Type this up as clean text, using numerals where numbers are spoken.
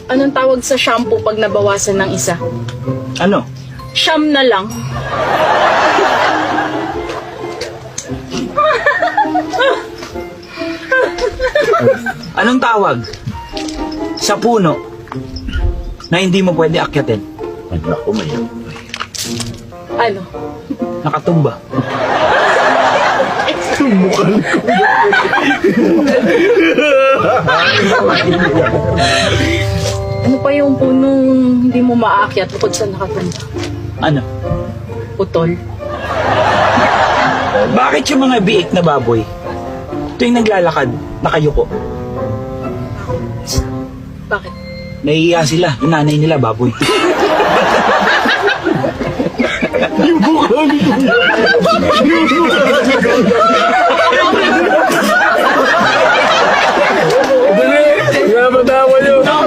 Anong tawag sa shampoo pag nabawasan ng isa? Ano? Siyam na lang. Anong tawag sa puno na hindi mo pwede akyatin? Ay, naku, may Ano? Nakatumba. mukhang ko. Ano pa yung punong hindi mo maakyat bukod sa nakatumba? Ano? Putol. Bakit yung mga biik na baboy tuwing naglalakad, nakayuko? Bakit? Nahihiya sila, yung nanay nila baboy. Yung mukhang ko.